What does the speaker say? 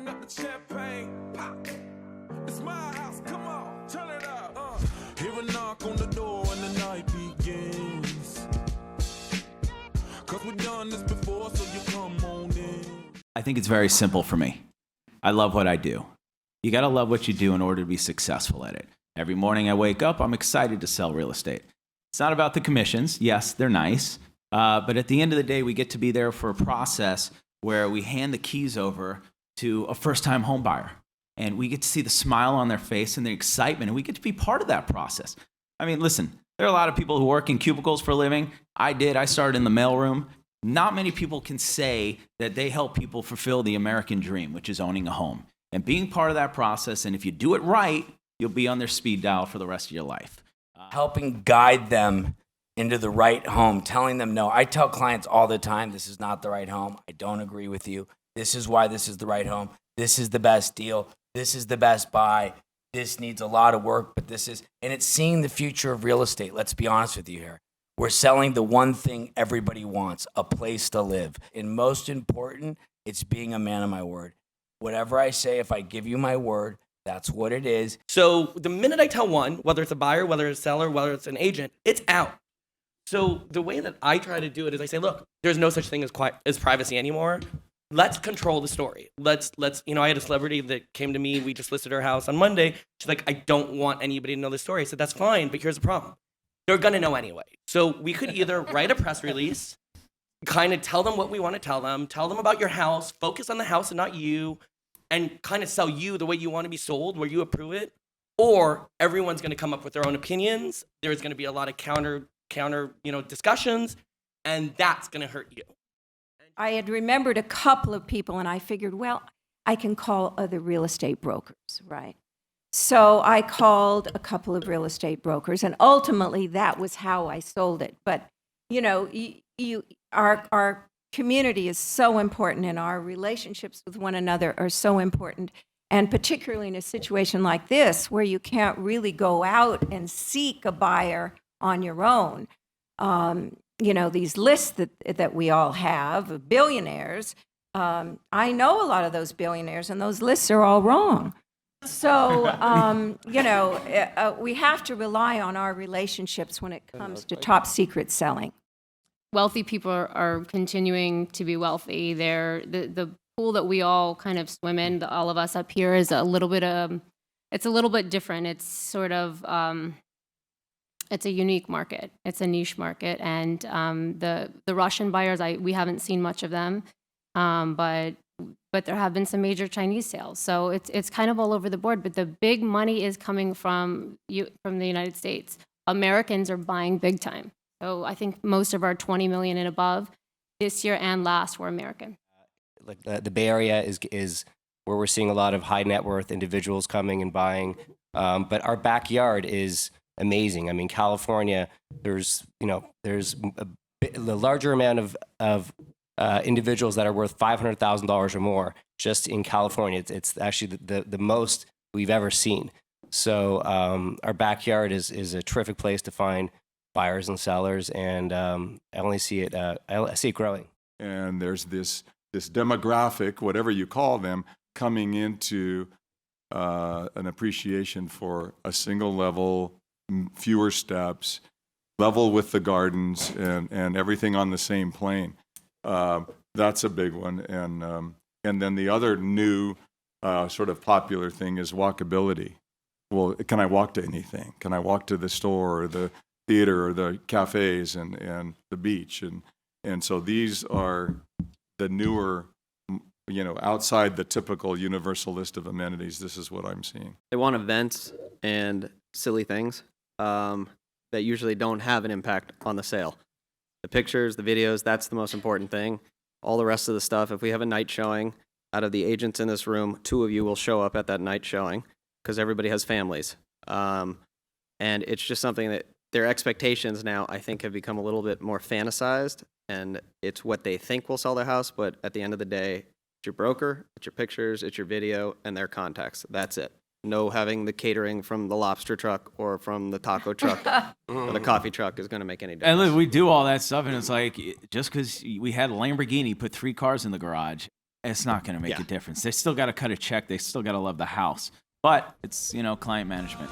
Open up the champagne, pop. It's my house, come on, turn it up. Hear a knock on the door and the night begins. Cause we've done this before, so you come on in. I think it's very simple for me. I love what I do. You gotta love what you do in order to be successful at it. Every morning I wake up, I'm excited to sell real estate. It's not about the commissions. Yes, they're nice. But at the end of the day, we get to be there for a process where we hand the keys over to a first-time home buyer. And we get to see the smile on their face and the excitement, and we get to be part of that process. I mean, listen, there are a lot of people who work in cubicles for a living. I did. I started in the mailroom. Not many people can say that they help people fulfill the American dream, which is owning a home. And being part of that process, and if you do it right, you'll be on their speed dial for the rest of your life. Helping guide them into the right home, telling them no. I tell clients all the time, this is not the right home. I don't agree with you. This is why this is the right home. This is the best deal. This is the best buy. This needs a lot of work, but this is, and it's seeing the future of real estate. Let's be honest with you here. We're selling the one thing everybody wants, a place to live. And most important, it's being a man of my word. Whatever I say, if I give you my word, that's what it is. So the minute I tell one, whether it's a buyer, whether it's a seller, whether it's an agent, it's out. So the way that I try to do it is I say, look, there's no such thing as privacy anymore. Let's control the story. Let's, I had a celebrity that came to me. We just listed her house on Monday. She's like, I don't want anybody to know the story. I said, that's fine, but here's the problem. They're going to know anyway. So we could either write a press release, kind of tell them what we want to tell them about your house, focus on the house and not you, and kind of sell you the way you want to be sold, where you approve it, or everyone's going to come up with their own opinions. There's going to be a lot of counter, discussions, and that's going to hurt you. I had remembered a couple of people, and I figured, well, I can call other real estate brokers, right? So I called a couple of real estate brokers, and ultimately that was how I sold it. But, our community is so important, and our relationships with one another are so important. And particularly in a situation like this, where you can't really go out and seek a buyer on your own. These lists that we all have of billionaires, I know a lot of those billionaires, and those lists are all wrong. So, we have to rely on our relationships when it comes to top secret selling. Wealthy people are continuing to be wealthy. The pool that we all kind of swim in, all of us up here, is a little bit it's a little bit different. It's sort of it's a unique market. It's a niche market, and the Russian buyers, we haven't seen much of them, but there have been some major Chinese sales. So it's kind of all over the board. But the big money is coming from the United States. Americans are buying big time. So I think most of our 20 million and above this year and last were American. Like the Bay Area is where we're seeing a lot of high net worth individuals coming and buying. But our backyard is amazing. I mean, California, there's a larger amount of individuals that are worth $500,000 or more just in California. It's actually the most we've ever seen. So our backyard is a terrific place to find buyers and sellers, and I see it growing. And there's this demographic, whatever you call them, coming into an appreciation for a single level, fewer steps, level with the gardens, and everything on the same plane. That's a big one. And then the other new sort of popular thing is walkability. Well, can I walk to anything? Can I walk to the store or the theater or the cafes and the beach? And so these are the newer, outside the typical universal list of amenities. This is what I'm seeing. They want events and silly things that usually don't have an impact on the sale. The pictures, the videos, that's the most important thing. All the rest of the stuff, if we have a night showing, out of the agents in this room, 2 of you will show up at that night showing because everybody has families. And it's just something that their expectations now, I think, have become a little bit more fantasized, and it's what they think will sell their house, but at the end of the day, it's your broker, it's your pictures, it's your video, and their contacts. That's it. No having the catering from the lobster truck or from the taco truck or the coffee truck is going to make any difference. And look, we do all that stuff, and it's like, just because we had a Lamborghini put 3 cars in the garage, it's not going to make Yeah. a difference. They still got to cut a check. They still got to love the house. But it's, client management.